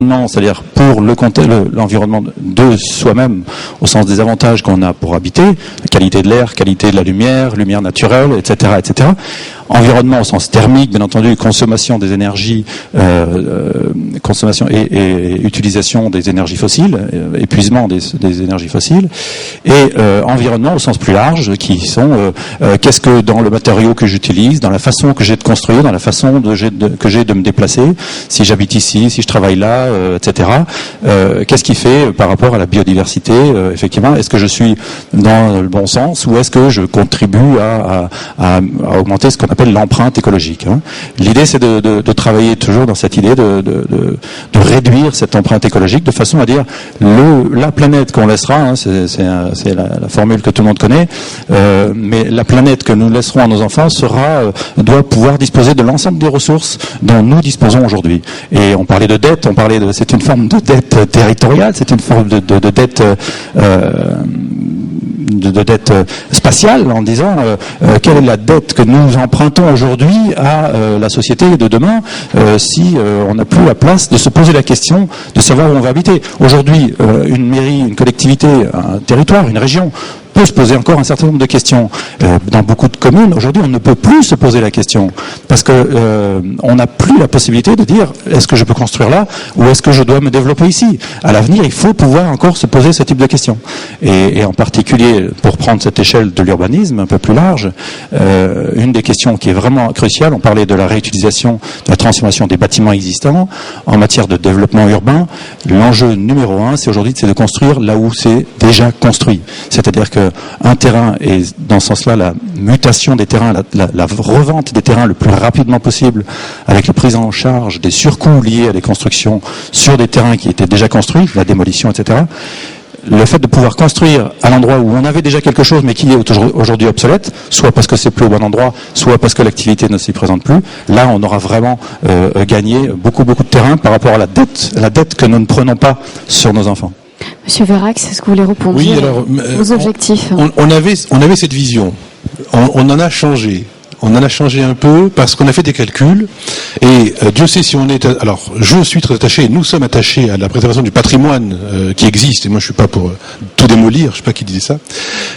Non, c'est-à-dire pour l'environnement de soi-même, au sens des avantages qu'on a pour habiter, la qualité de l'air, qualité de la lumière, lumière naturelle, etc., etc. Environnement au sens thermique, bien entendu, consommation des énergies, consommation et utilisation des énergies fossiles, épuisement des énergies fossiles, et environnement au sens plus large, qui sont qu'est-ce que dans le matériau que j'utilise, dans la façon que j'ai de construire, dans la façon que j'ai de me déplacer, si j'habite ici, si je travaille là, etc. Qu'est-ce qui fait par rapport à la biodiversité, effectivement, est-ce que je suis dans le bon sens ou est-ce que je contribue à augmenter ce qu'on appelle l'empreinte écologique, hein. L'idée, c'est de travailler toujours dans cette idée de réduire cette empreinte écologique de façon à dire la planète qu'on laissera, hein, c'est la formule que tout le monde connaît, mais la planète que nous laisserons à nos enfants doit pouvoir disposer de l'ensemble des ressources dont nous disposons aujourd'hui. Et on parlait de dette, c'est une forme de dette territoriale, c'est une forme de dette de dette spatiale, en disant quelle est la dette que nous empruntons aujourd'hui à la société de demain si on n'a plus la place de se poser la question de savoir où on va habiter. Aujourd'hui, une mairie, une collectivité, un territoire, une région peut se poser encore un certain nombre de questions. Dans beaucoup de communes, aujourd'hui, on ne peut plus se poser la question parce que on n'a plus la possibilité de dire est-ce que je peux construire là ou est-ce que je dois me développer ici. À l'avenir, il faut pouvoir encore se poser ce type de questions. Et en particulier, pour prendre cette échelle de l'urbanisme un peu plus large, une des questions qui est vraiment cruciale, on parlait de la réutilisation, de la transformation des bâtiments existants en matière de développement urbain. L'enjeu numéro un, c'est aujourd'hui, c'est de construire là où c'est déjà construit. C'est-à-dire que un terrain, et dans ce sens-là, la mutation des terrains, la revente des terrains le plus rapidement possible, avec la prise en charge des surcoûts liés à des constructions sur des terrains qui étaient déjà construits, la démolition, etc. Le fait de pouvoir construire à l'endroit où on avait déjà quelque chose mais qui est aujourd'hui obsolète, soit parce que c'est plus au bon endroit, soit parce que l'activité ne s'y présente plus, là on aura vraiment gagné beaucoup de terrain par rapport à la dette que nous ne prenons pas sur nos enfants. Monsieur Verax, est-ce que vous voulez répondre aux objectifs? On avait cette vision. On en a changé. On en a changé un peu parce qu'on a fait des calculs et Dieu sait si on est... Alors, je suis très attaché, nous sommes attachés à la préservation du patrimoine qui existe, et moi je suis pas pour tout démolir, je sais pas qui disait ça,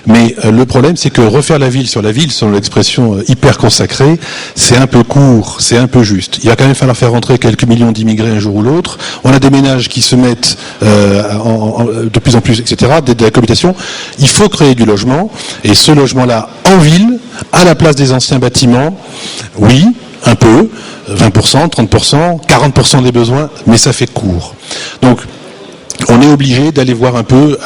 mais le problème c'est que refaire la ville sur la ville, selon l'expression hyper consacrée, c'est un peu court, c'est un peu juste. Il va quand même falloir faire rentrer quelques millions d'immigrés un jour ou l'autre, on a des ménages qui se mettent de plus en plus, etc., de la cohabitation. Il faut créer du logement, et ce logement-là en ville, à la place des anciens bâtiments, oui, un peu, 20%, 30%, 40% des besoins, mais ça fait court. Donc, on est obligé d'aller voir un peu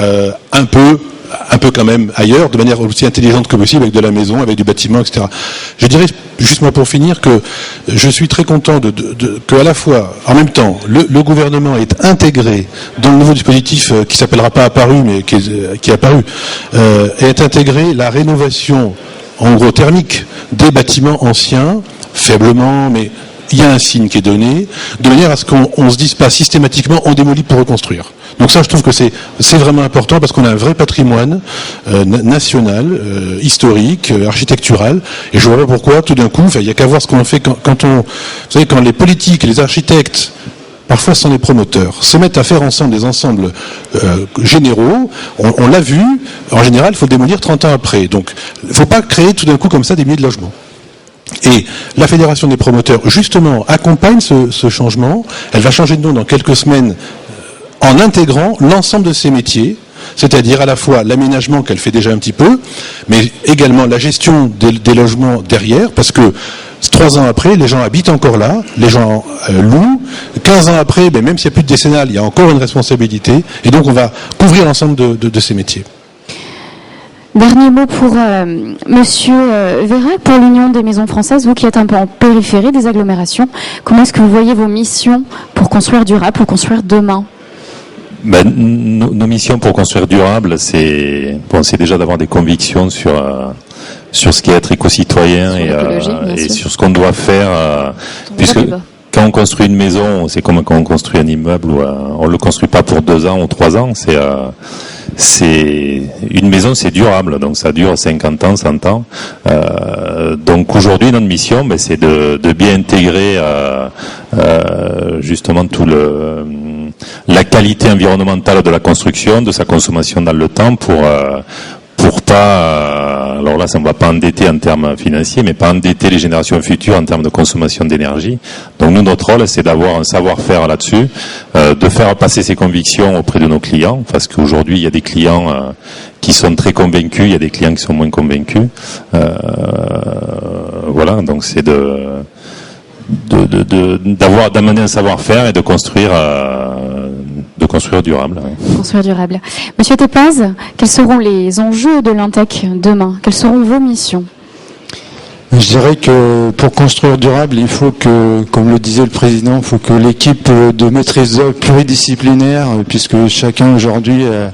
quand même ailleurs, de manière aussi intelligente que possible, avec de la maison, avec du bâtiment, etc. Je dirais, justement pour finir, que je suis très content que à la fois, en même temps, le gouvernement est intégré dans le nouveau dispositif qui s'appellera pas apparu, mais qui est apparu, est intégré la rénovation en gros thermique des bâtiments anciens, faiblement, mais il y a un signe qui est donné, de manière à ce qu'on se dise pas systématiquement on démolit pour reconstruire. Donc ça, je trouve que c'est vraiment important parce qu'on a un vrai patrimoine national, historique, architectural, et je vois pas pourquoi tout d'un coup, il y a qu'à voir ce qu'on fait quand les politiques et les architectes, parfois ce sont des promoteurs, se mettent à faire ensemble des ensembles généraux, on l'a vu, en général, il faut démolir 30 ans après. Donc, il ne faut pas créer tout d'un coup comme ça des milliers de logements. Et la Fédération des promoteurs, justement, accompagne ce changement. Elle va changer de nom dans quelques semaines en intégrant l'ensemble de ces métiers, c'est-à-dire à la fois l'aménagement qu'elle fait déjà un petit peu, mais également la gestion des logements derrière, parce que 3 ans après, les gens habitent encore là, les gens louent. 15 ans après, même s'il n'y a plus de décennale, il y a encore une responsabilité. Et donc, on va couvrir l'ensemble de ces métiers. Dernier mot pour Monsieur Vérac, pour l'Union des maisons françaises, vous qui êtes un peu en périphérie des agglomérations, comment est-ce que vous voyez vos missions pour construire durable, pour construire demain? Nos missions pour construire durable, c'est déjà d'avoir des convictions sur ce qu'est être éco-citoyen et sur ce qu'on doit faire, puisque quand on construit une maison, c'est comme quand on construit un immeuble, on le construit pas pour 2 ans ou 3 ans, c'est une maison, c'est durable, donc ça dure 50 ans, 100 ans. Donc aujourd'hui, notre mission, c'est de bien intégrer justement tout le qualité environnementale de la construction, de sa consommation dans le temps pour pas, alors là ça ne va pas endetter en termes financiers, mais pas endetter les générations futures en termes de consommation d'énergie. Donc nous, notre rôle, c'est d'avoir un savoir-faire là-dessus, de faire passer ces convictions auprès de nos clients, parce qu'aujourd'hui il y a des clients qui sont très convaincus, il y a des clients qui sont moins convaincus. Voilà, donc c'est d'amener un savoir-faire et de construire durable. Oui. Construire durable. Monsieur Tepaz, quels seront les enjeux de l'Intec demain? Quelles seront vos missions? Je dirais que pour construire durable, il faut que, comme le disait le président, il faut que l'équipe de maîtrise d'œuvre pluridisciplinaire, puisque chacun aujourd'hui a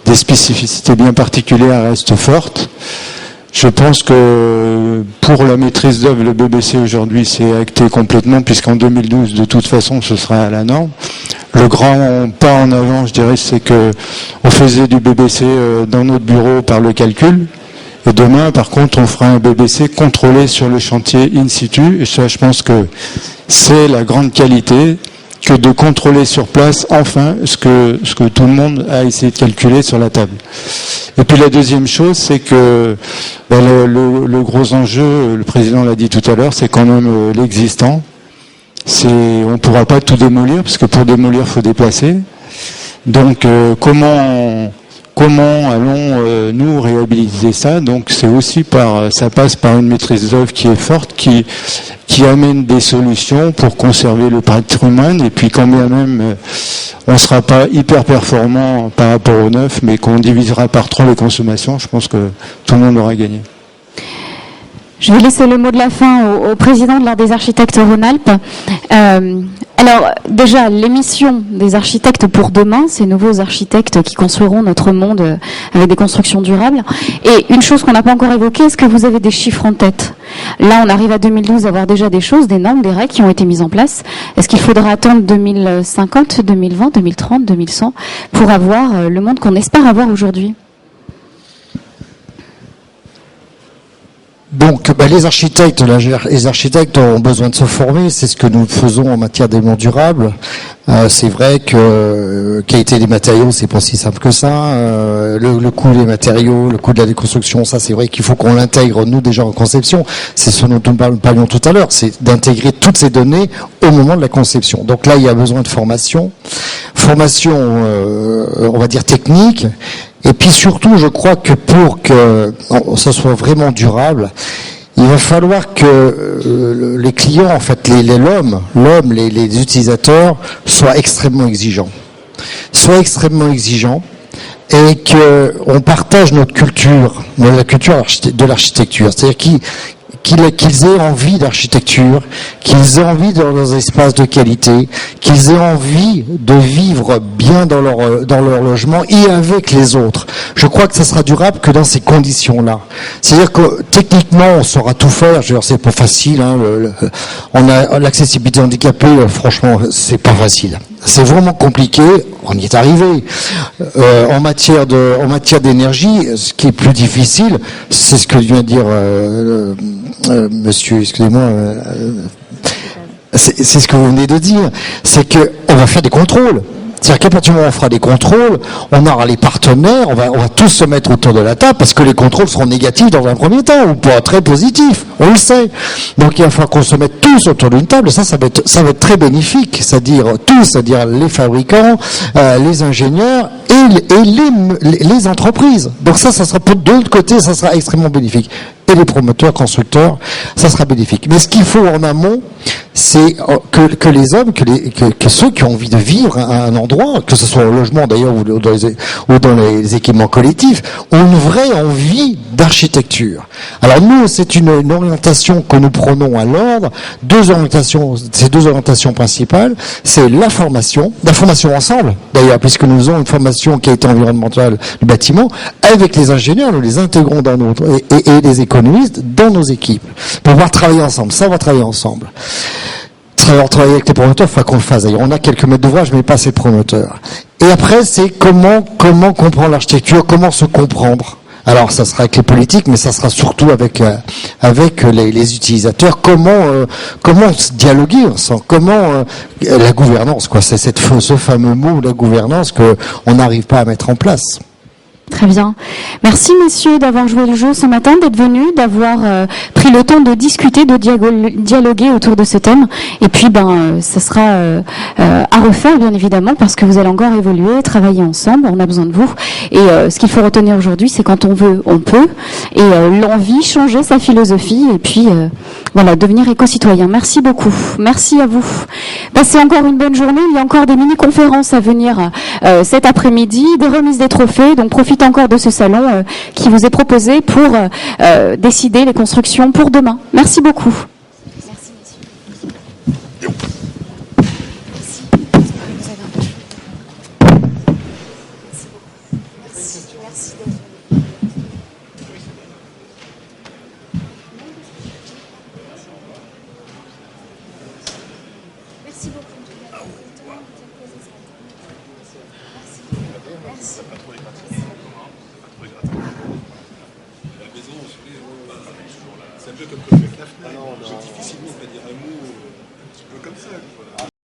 des spécificités bien particulières, reste forte. Je pense que pour la maîtrise d'œuvre, le BBC aujourd'hui c'est acté complètement, puisqu'en 2012, de toute façon, ce sera à la norme. Le grand pas en avant, je dirais, c'est que on faisait du BBC dans notre bureau par le calcul. Et demain, par contre, on fera un BBC contrôlé sur le chantier in situ. Et ça, je pense que c'est la grande qualité que de contrôler sur place, enfin, ce que tout le monde a essayé de calculer sur la table. Et puis la deuxième chose, c'est que le gros enjeu, le président l'a dit tout à l'heure, c'est quand même l'existant. On ne pourra pas tout démolir, parce que pour démolir, il faut déplacer. Donc, comment allons nous réhabiliter ça? Donc c'est aussi ça passe par une maîtrise d'œuvre qui est forte, qui amène des solutions pour conserver le patrimoine, et puis quand bien même on ne sera pas hyper performant par rapport au neuf, mais qu'on divisera par 3 les consommations, je pense que tout le monde aura gagné. Je vais laisser le mot de la fin au président de l'Ordre des architectes Rhône-Alpes. Alors, déjà, l'émission des architectes pour demain, ces nouveaux architectes qui construiront notre monde avec des constructions durables. Et une chose qu'on n'a pas encore évoquée, est-ce que vous avez des chiffres en tête? Là, on arrive à 2012 à avoir déjà des choses, des normes, des règles qui ont été mises en place. Est-ce qu'il faudra attendre 2050, 2020, 2030, 2100 pour avoir le monde qu'on espère avoir aujourd'hui? Donc, les architectes ont besoin de se former. C'est ce que nous faisons en matière d'éléments durables. C'est vrai que qualité des matériaux, c'est pas si simple que ça. Le coût des matériaux, le coût de la déconstruction, ça, c'est vrai qu'il faut qu'on l'intègre nous déjà en conception. C'est ce dont nous parlions tout à l'heure, c'est d'intégrer toutes ces données au moment de la conception. Donc là, il y a besoin de formation, on va dire technique. Et puis surtout, je crois que pour que ça soit vraiment durable, il va falloir que les clients, en fait, l'homme, les utilisateurs, soient extrêmement exigeants. Et qu'on partage notre culture, la culture de l'architecture. C'est-à-dire qu'ils aient envie d'architecture, qu'ils aient envie dans des espaces de qualité, qu'ils aient envie de vivre bien dans leur logement et avec les autres. Je crois que ça sera durable que dans ces conditions-là. C'est-à-dire que techniquement, on saura tout faire. Je veux dire, c'est pas facile. On a l'accessibilité handicapée. Franchement, c'est pas facile. C'est vraiment compliqué. On y est arrivé. En matière d'énergie, ce qui est plus difficile, c'est ce que vient de dire monsieur, excusez-moi, c'est ce que vous venez de dire, c'est que on va faire des contrôles. C'est-à-dire qu'à partir du moment où on fera des contrôles, on aura les partenaires, on va tous se mettre autour de la table parce que les contrôles seront négatifs dans un premier temps ou pas très positifs, on le sait. Donc il va falloir qu'on se mette tous autour d'une table et ça va être très bénéfique, c'est-à-dire les fabricants, les ingénieurs et les entreprises. Donc ça sera de l'autre côté, ça sera extrêmement bénéfique. Et les promoteurs, constructeurs, ça sera bénéfique. Mais ce qu'il faut en amont, c'est que les hommes, que ceux qui ont envie de vivre à un endroit, que ce soit au logement d'ailleurs ou dans les équipements collectifs, ont une vraie envie d'architecture. Alors nous, c'est une orientation que nous prenons à l'ordre. Ces deux orientations principales, c'est la formation ensemble d'ailleurs, puisque nous avons une formation qui a été environnementale du bâtiment, avec les ingénieurs, nous les intégrons dans et les économistes dans nos équipes, pour pouvoir travailler ensemble. Ça, on va travailler ensemble. Travailler avec les promoteurs, il faut qu'on le fasse. D'ailleurs, on a quelques maîtres d'ouvrage, mais pas assez de promoteurs. Et après, c'est comment comprendre l'architecture, comment se comprendre. Alors ça sera avec les politiques, mais ça sera surtout avec les utilisateurs. Comment dialoguer ensemble, comment la gouvernance, quoi. C'est ce fameux mot, la gouvernance, que on n'arrive pas à mettre en place. Très bien. Merci messieurs d'avoir joué le jeu ce matin, d'être venus, d'avoir pris le temps de discuter, de dialoguer autour de ce thème. Et puis ça sera à refaire bien évidemment parce que vous allez encore évoluer, travailler ensemble, on a besoin de vous. Et ce qu'il faut retenir aujourd'hui, c'est quand on veut, on peut. Et l'envie, changer sa philosophie et puis voilà, devenir éco-citoyen. Merci beaucoup. Merci à vous. Passez encore une bonne journée. Il y a encore des mini-conférences à venir cet après-midi, des remises des trophées. Donc profitez encore de ce salon qui vous est proposé pour décider les constructions pour demain. Merci beaucoup. C'est un peu comme la FNAC. Difficilement, on va dire un mot un petit peu comme ça.